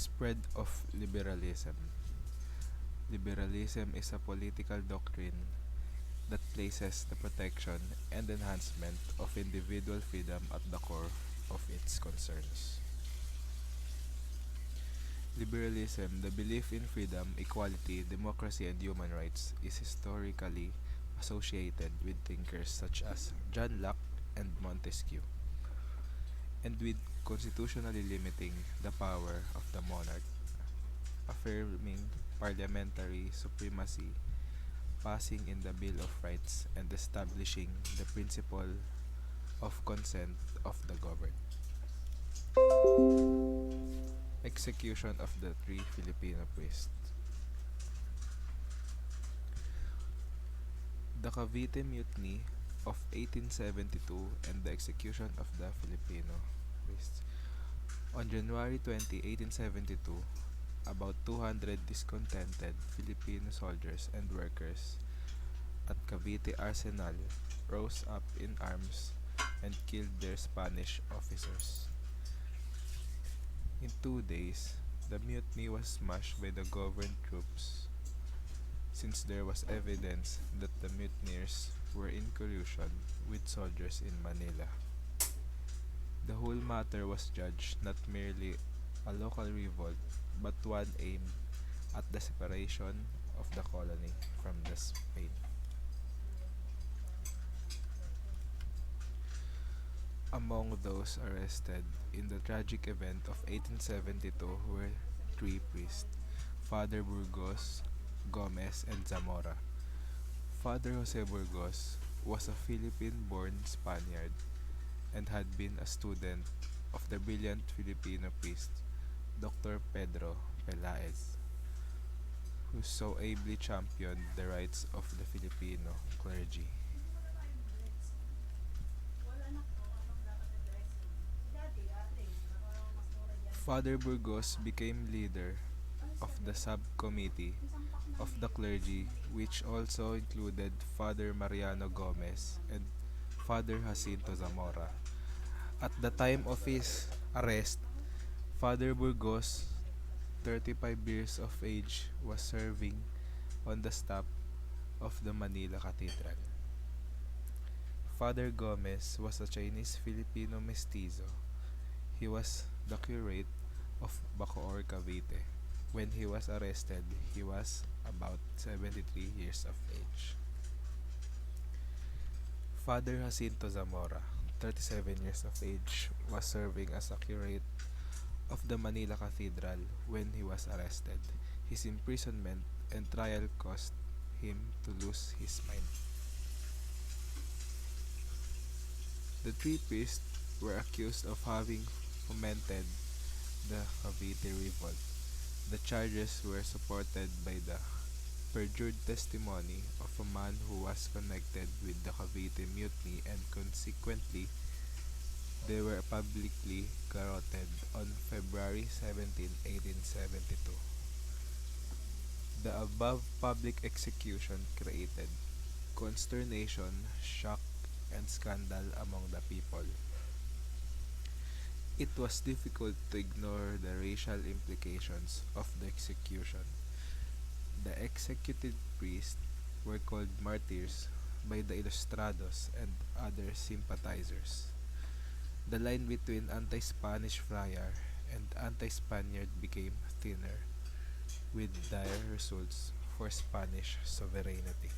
Spread of liberalism. Liberalism is a political doctrine that places the protection and enhancement of individual freedom at the core of its concerns. Liberalism, the belief in freedom, equality, democracy, and human rights, is historically associated with thinkers such as John Locke and Montesquieu, and with constitutionally limiting the power of the monarch, affirming parliamentary supremacy, passing in the Bill of Rights, and establishing the principle of consent of the governed. Execution of the three Filipino priests. The Cavite Mutiny of 1872 and the execution of the Filipino priests. On January 20, 1872, about 200 discontented Filipino soldiers and workers at Cavite Arsenal rose up in arms and killed their Spanish officers. In 2 days, the mutiny was smashed by the government troops since there was evidence that the mutineers were in collusion with soldiers in Manila. The whole matter was judged not merely a local revolt but one aimed at the separation of the colony from the Spain. Among those arrested in the tragic event of 1872 were three priests, Father Burgos, Gomez, and Zamora. Father Jose Burgos was a Philippine-born Spaniard and had been a student of the brilliant Filipino priest Dr. Pedro Pelaez, who so ably championed the rights of the Filipino clergy. Father Burgos became leader of the subcommittee of the clergy, which also included Father Mariano Gomez and Father Jacinto Zamora. At the time of his arrest, Father Burgos, 35 years of age, was serving on the staff of the Manila Cathedral. Father Gomez was a Chinese Filipino mestizo. He was the curate of Bacoor, Cavite. When he was arrested, he was about 73 years of age. Father Jacinto Zamora, 37 years of age, was serving as a curate of the Manila Cathedral when he was arrested. His imprisonment and trial caused him to lose his mind. The three priests were accused of having fomented the Cavite Revolt. The charges were supported by the perjured testimony of a man who was connected with the Cavite Mutiny, and consequently they were publicly garroted on February 17, 1872. The above public execution created consternation, shock, and scandal among the people. It was difficult to ignore the racial implications of the execution. The executed priests were called martyrs by the Ilustrados and other sympathizers. The line between anti-Spanish friar and anti-Spaniard became thinner, with dire results for Spanish sovereignty.